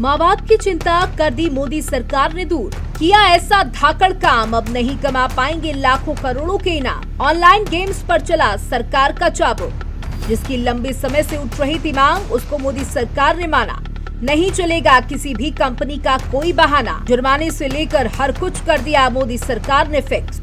माँ बाप की चिंता कर दी मोदी सरकार ने दूर। किया ऐसा धाकड़ काम, अब नहीं कमा पाएंगे लाखों करोड़ों के इनाम। ऑनलाइन गेम्स पर चला सरकार का चाबुक। जिसकी लंबे समय से उठ रही थी मांग, उसको मोदी सरकार ने माना। नहीं चलेगा किसी भी कंपनी का कोई बहाना। जुर्माने से लेकर हर कुछ कर दिया मोदी सरकार ने फिक्स।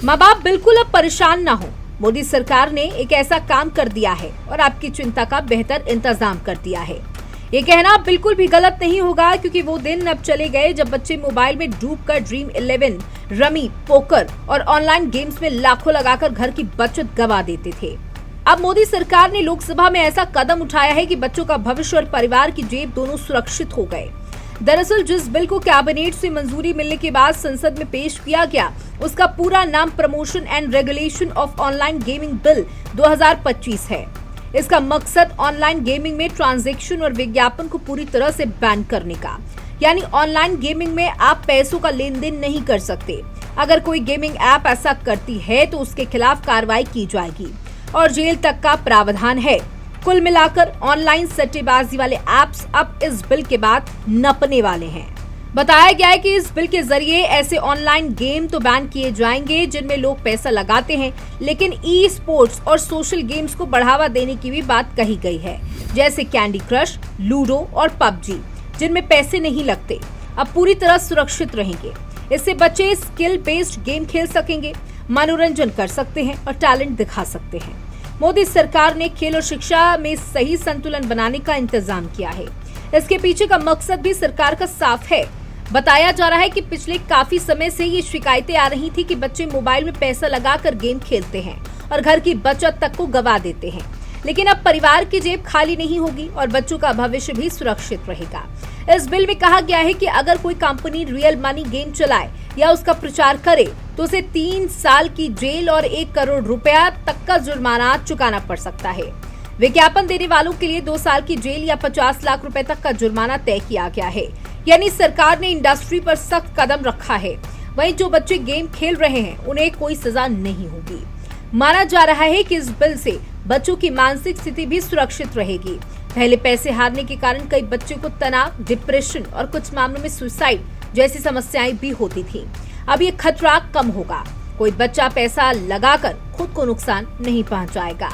माँ बाप बिल्कुल अब परेशान ना हो। मोदी सरकार ने एक ऐसा काम कर दिया है और आपकी चिंता का बेहतर इंतजाम कर दिया है। ये कहना बिल्कुल भी गलत नहीं होगा, क्योंकि वो दिन अब चले गए जब बच्चे मोबाइल में डूबकर ड्रीम 11, रमी, पोकर और ऑनलाइन गेम्स में लाखों लगाकर घर की बचत गवा देते थे। अब मोदी सरकार ने लोकसभा में ऐसा कदम उठाया है कि बच्चों का भविष्य और परिवार की जेब दोनों सुरक्षित हो गए। दरअसल जिस बिल को कैबिनेट से मंजूरी मिलने के बाद संसद में पेश किया गया, उसका पूरा नाम promotion and regulation of online gaming bill 2025 है। इसका मकसद ऑनलाइन गेमिंग में ट्रांजैक्शन और विज्ञापन को पूरी तरह से बैन करने का, यानी ऑनलाइन गेमिंग में आप पैसों का लेन देन नहीं कर सकते। अगर कोई गेमिंग ऐप ऐसा करती है तो उसके खिलाफ कार्रवाई की जाएगी और जेल तक का प्रावधान है। कुल मिलाकर ऑनलाइन सट्टेबाजी वाले ऐप्स अब इस बिल के बाद नपने वाले हैं। बताया गया है कि इस बिल के जरिए ऐसे ऑनलाइन गेम तो बैन किए जाएंगे जिनमें लोग पैसा लगाते हैं, लेकिन ई स्पोर्ट्स और सोशल गेम्स को बढ़ावा देने की भी बात कही गई है, जैसे कैंडी क्रश, लूडो और पबजी, जिनमें पैसे नहीं लगते, अब पूरी तरह सुरक्षित रहेंगे। इससे बच्चे स्किल बेस्ड गेम खेल सकेंगे, मनोरंजन कर सकते हैं और टैलेंट दिखा सकते हैं। मोदी सरकार ने खेल और शिक्षा में सही संतुलन बनाने का इंतजाम किया है। इसके पीछे का मकसद भी सरकार का साफ है। बताया जा रहा है कि पिछले काफी समय से ये शिकायतें आ रही थी कि बच्चे मोबाइल में पैसा लगाकर गेम खेलते हैं और घर की बचत तक को गवा देते हैं। लेकिन अब परिवार की जेब खाली नहीं होगी और बच्चों का भविष्य भी सुरक्षित रहेगा। इस बिल में कहा गया है कि अगर कोई कंपनी रियल मनी गेम चलाए या उसका प्रचार करे तो उसे 3 साल की जेल और 1 करोड़ रुपया तक का जुर्माना चुकाना पड़ सकता है। विज्ञापन देने वालों के लिए 2 साल की जेल या 50 लाख रुपए तक का जुर्माना तय किया गया है। यानी सरकार ने इंडस्ट्री पर सख्त कदम रखा है। वहीं जो बच्चे गेम खेल रहे हैं उन्हें कोई सजा नहीं होगी। माना जा रहा है कि इस बिल से बच्चों की मानसिक स्थिति भी सुरक्षित रहेगी। पहले पैसे हारने के कारण कई बच्चों को तनाव, डिप्रेशन और कुछ मामलों में सुसाइड जैसी समस्याएं भी होती थी। अब ये खतरा कम होगा। कोई बच्चा पैसा लगाकर खुद को नुकसान नहीं पहुंचाएगा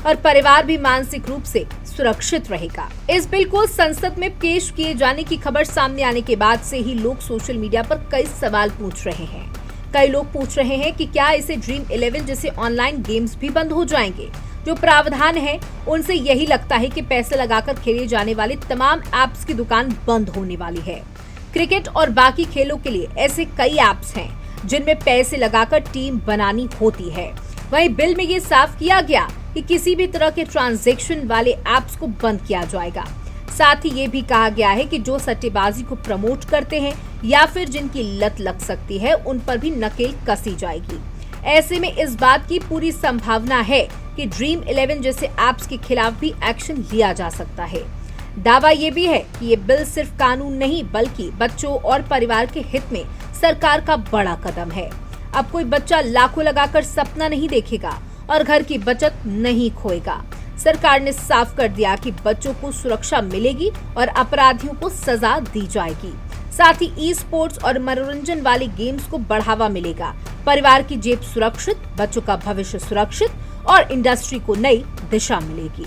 और परिवार भी मानसिक रूप से सुरक्षित रहेगा। इस बिल को संसद में पेश किए जाने की खबर सामने आने के बाद से ही लोग सोशल मीडिया पर कई सवाल पूछ रहे हैं। कई लोग पूछ रहे हैं कि क्या इसे ड्रीम 11 जैसे ऑनलाइन गेम्स भी बंद हो जाएंगे। जो प्रावधान है उनसे यही लगता है कि पैसे लगाकर खेले जाने वाले तमाम ऐप्स की दुकान बंद होने वाली है। क्रिकेट और बाकी खेलों के लिए ऐसे कई ऐप्स हैं जिनमें पैसे लगाकर टीम बनानी होती है। वहीं बिल में ये साफ किया गया कि किसी भी तरह के ट्रांजैक्शन वाले ऐप्स को बंद किया जाएगा। साथ ही ये भी कहा गया है कि जो सट्टेबाजी को प्रमोट करते हैं या फिर जिनकी लत लग सकती है उन पर भी नकेल कसी जाएगी। ऐसे में इस बात की पूरी संभावना है कि ड्रीम 11 जैसे ऐप्स के खिलाफ भी एक्शन लिया जा सकता है। दावा ये भी है कि ये बिल सिर्फ कानून नहीं बल्कि बच्चों और परिवार के हित में सरकार का बड़ा कदम है। अब कोई बच्चा लाखों लगाकर सपना नहीं देखेगा और घर की बचत नहीं खोएगा। सरकार ने साफ कर दिया कि बच्चों को सुरक्षा मिलेगी और अपराधियों को सजा दी जाएगी। साथ ही ई स्पोर्ट्स और मनोरंजन वाले गेम्स को बढ़ावा मिलेगा। परिवार की जेब सुरक्षित, बच्चों का भविष्य सुरक्षित और इंडस्ट्री को नई दिशा मिलेगी।